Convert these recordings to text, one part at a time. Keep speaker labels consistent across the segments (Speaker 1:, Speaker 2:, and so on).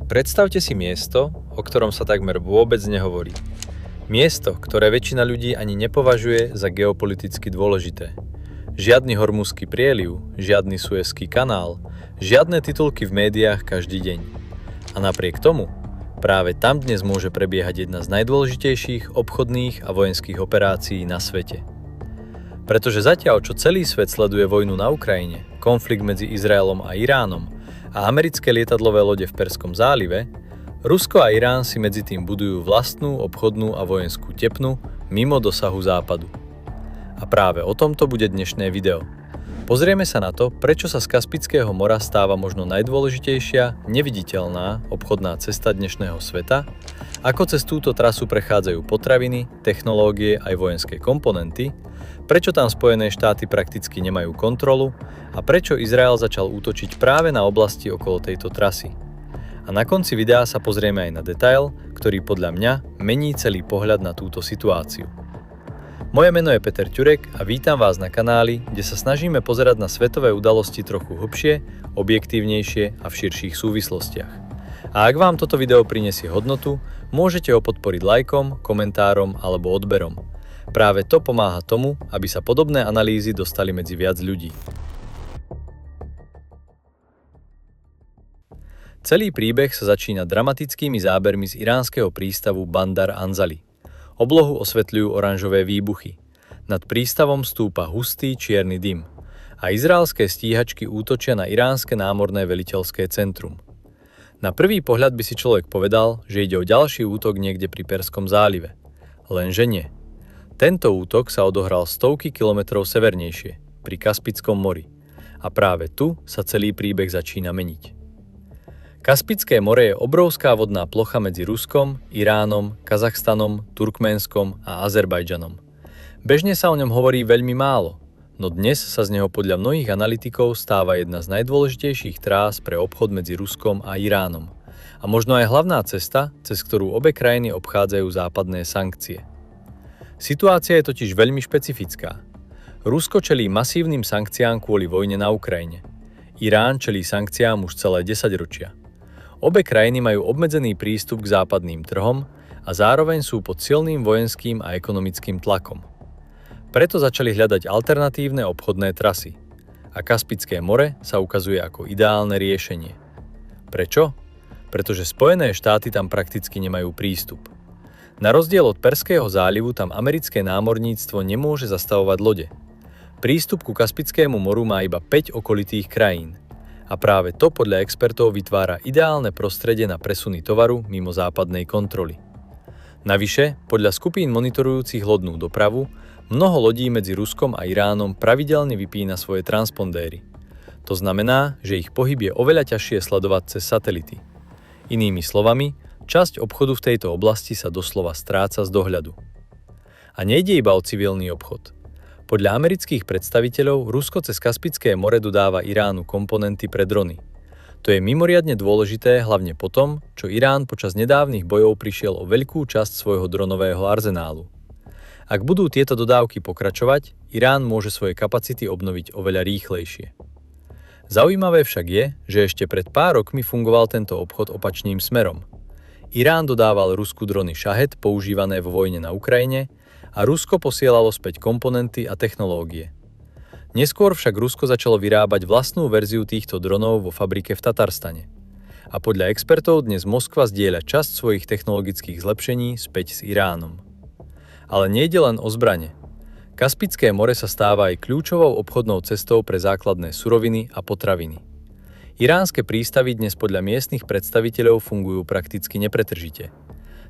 Speaker 1: Predstavte si miesto, o ktorom sa takmer vôbec nehovorí. Miesto, ktoré väčšina ľudí ani nepovažuje za geopoliticky dôležité. Žiadny Hormuzský prieliv, žiadny Suezský kanál, žiadne titulky v médiách každý deň. A napriek tomu, práve tam dnes môže prebiehať jedna z najdôležitejších obchodných a vojenských operácií na svete. Pretože zatiaľ, čo celý svet sleduje vojnu na Ukrajine, konflikt medzi Izraelom a Iránom a americké lietadlové lode v Perskom zálive, Rusko a Irán si medzi tým budujú vlastnú obchodnú a vojenskú tepnu mimo dosahu západu. A práve o tomto bude dnešné video. Pozrieme sa na to, prečo sa z Kaspického mora stáva možno najdôležitejšia, neviditeľná obchodná cesta dnešného sveta, ako cez túto trasu prechádzajú potraviny, technológie aj vojenské komponenty, prečo tam Spojené štáty prakticky nemajú kontrolu a prečo Izrael začal útočiť práve na oblasti okolo tejto trasy. A na konci videa sa pozrieme aj na detail, ktorý podľa mňa mení celý pohľad na túto situáciu. Moje meno je Peter Ťurek a vítam vás na kanáli, kde sa snažíme pozerať na svetové udalosti trochu hlbšie, objektívnejšie a v širších súvislostiach. A ak vám toto video prinesie hodnotu, môžete ho podporiť lajkom, komentárom alebo odberom. Práve to pomáha tomu, aby sa podobné analýzy dostali medzi viac ľudí. Celý príbeh sa začína dramatickými zábermi z iránskeho prístavu Bandar Anzali. Oblohu osvetľujú oranžové výbuchy. Nad prístavom stúpa hustý čierny dym a izraelské stíhačky útočia na iránske námorné veliteľské centrum. Na prvý pohľad by si človek povedal, že ide o ďalší útok niekde pri Perskom zálive. Lenže nie. Tento útok sa odohral stovky kilometrov severnejšie, pri Kaspickom mori. A práve tu sa celý príbeh začína meniť. Kaspické more je obrovská vodná plocha medzi Ruskom, Iránom, Kazachstanom, Turkménskom a Azerbajdžanom. Bežne sa o ňom hovorí veľmi málo, no dnes sa z neho podľa mnohých analytikov stáva jedna z najdôležitejších trás pre obchod medzi Ruskom a Iránom. A možno aj hlavná cesta, cez ktorú obe krajiny obchádzajú západné sankcie. Situácia je totiž veľmi špecifická. Rusko čelí masívnym sankciám kvôli vojne na Ukrajine. Irán čelí sankciám už celé 10 ročia. Obe krajiny majú obmedzený prístup k západným trhom a zároveň sú pod silným vojenským a ekonomickým tlakom. Preto začali hľadať alternatívne obchodné trasy. A Kaspické more sa ukazuje ako ideálne riešenie. Prečo? Pretože Spojené štáty tam prakticky nemajú prístup. Na rozdiel od Perského zálivu tam americké námorníctvo nemôže zastavovať lode. Prístup ku Kaspickému moru má iba 5 okolitých krajín. A práve to podľa expertov vytvára ideálne prostredie na presuny tovaru mimo západnej kontroly. Navyše, podľa skupín monitorujúcich lodnú dopravu, mnoho lodí medzi Ruskom a Iránom pravidelne vypína svoje transpondéry. To znamená, že ich pohyb je oveľa ťažšie sledovať cez satelity. Inými slovami, časť obchodu v tejto oblasti sa doslova stráca z dohľadu. A nejde iba o civilný obchod. Podľa amerických predstaviteľov Rusko cez Kaspické more dodáva Iránu komponenty pre drony. To je mimoriadne dôležité hlavne po tom, čo Irán počas nedávnych bojov prišiel o veľkú časť svojho dronového arzenálu. Ak budú tieto dodávky pokračovať, Irán môže svoje kapacity obnoviť oveľa rýchlejšie. Zaujímavé však je, že ešte pred pár rokmi fungoval tento obchod opačným smerom. Irán dodával Rusku drony Shahed používané vo vojne na Ukrajine a Rusko posielalo späť komponenty a technológie. Neskôr však Rusko začalo vyrábať vlastnú verziu týchto dronov vo fabrike v Tatarstane. A podľa expertov dnes Moskva zdieľa časť svojich technologických zlepšení späť s Iránom. Ale nejde len o zbrane. Kaspické more sa stáva aj kľúčovou obchodnou cestou pre základné suroviny a potraviny. Iránske prístavy dnes podľa miestnych predstaviteľov fungujú prakticky nepretržite.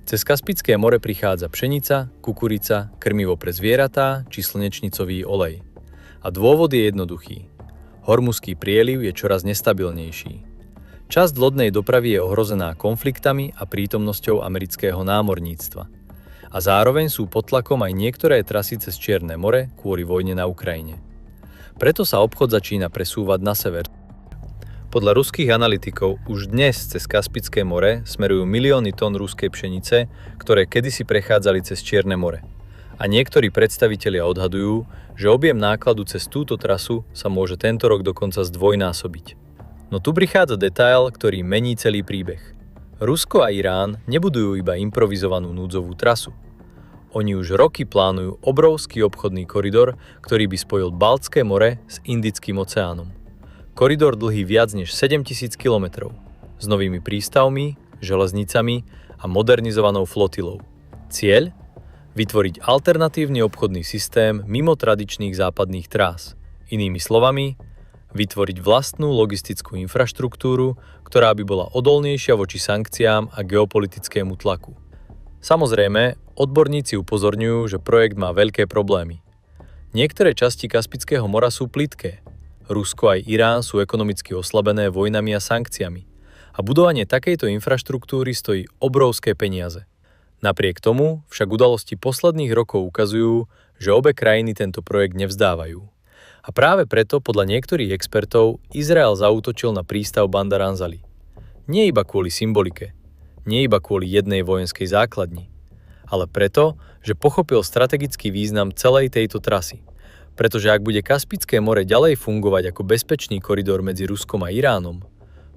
Speaker 1: Cez Kaspické more prichádza pšenica, kukurica, krmivo pre zvieratá či slnečnicový olej. A dôvod je jednoduchý. Hormuzský prieliv je čoraz nestabilnejší. Časť lodnej dopravy je ohrozená konfliktami a prítomnosťou amerického námorníctva. A zároveň sú pod tlakom aj niektoré trasy cez Čierne more kvôli vojne na Ukrajine. Preto sa obchod začína presúvať na sever. Podľa ruských analytikov už dnes cez Kaspické more smerujú milióny tón ruskej pšenice, ktoré kedysi prechádzali cez Čierne more. A niektorí predstavitelia odhadujú, že objem nákladu cez túto trasu sa môže tento rok dokonca zdvojnásobiť. No tu prichádza detail, ktorý mení celý príbeh. Rusko a Irán nebudujú iba improvizovanú núdzovú trasu. Oni už roky plánujú obrovský obchodný koridor, ktorý by spojil Baltské more s Indickým oceánom. Koridor dlhý viac než 7000 km, s novými prístavmi, železnicami a modernizovanou flotilou. Cieľ? Vytvoriť alternatívny obchodný systém mimo tradičných západných trás. Inými slovami, vytvoriť vlastnú logistickú infraštruktúru, ktorá by bola odolnejšia voči sankciám a geopolitickému tlaku. Samozrejme, odborníci upozorňujú, že projekt má veľké problémy. Niektoré časti Kaspického mora sú plytké. Rusko aj Irán sú ekonomicky oslabené vojnami a sankciami. A budovanie takejto infraštruktúry stojí obrovské peniaze. Napriek tomu však udalosti posledných rokov ukazujú, že obe krajiny tento projekt nevzdávajú. A práve preto podľa niektorých expertov Izrael zaútočil na prístav Bandar Anzali. Nie iba kvôli symbolike, nie iba kvôli jednej vojenskej základni, ale preto, že pochopil strategický význam celej tejto trasy. Pretože ak bude Kaspické more ďalej fungovať ako bezpečný koridor medzi Ruskom a Iránom,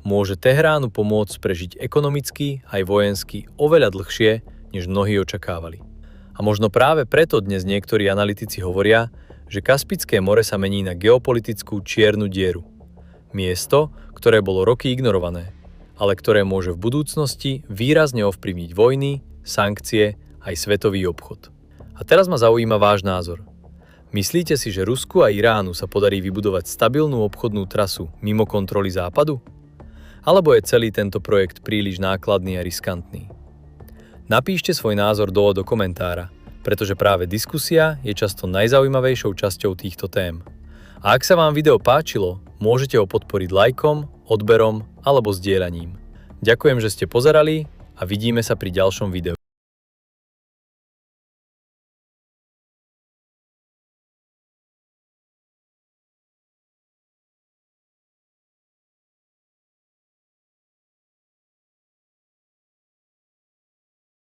Speaker 1: môže Tehránu pomôcť prežiť ekonomicky aj vojensky oveľa dlhšie, než mnohí očakávali. A možno práve preto dnes niektorí analytici hovoria, že Kaspické more sa mení na geopolitickú čiernu dieru. Miesto, ktoré bolo roky ignorované, ale ktoré môže v budúcnosti výrazne ovplyvniť vojny, sankcie aj svetový obchod. A teraz ma zaujíma váš názor. Myslíte si, že Rusku a Iránu sa podarí vybudovať stabilnú obchodnú trasu mimo kontroly Západu? Alebo je celý tento projekt príliš nákladný a riskantný? Napíšte svoj názor do komentára, pretože práve diskusia je často najzaujímavejšou časťou týchto tém. A ak sa vám video páčilo, môžete ho podporiť lajkom, odberom alebo zdieľaním. Ďakujem, že ste pozerali a vidíme sa pri ďalšom videu.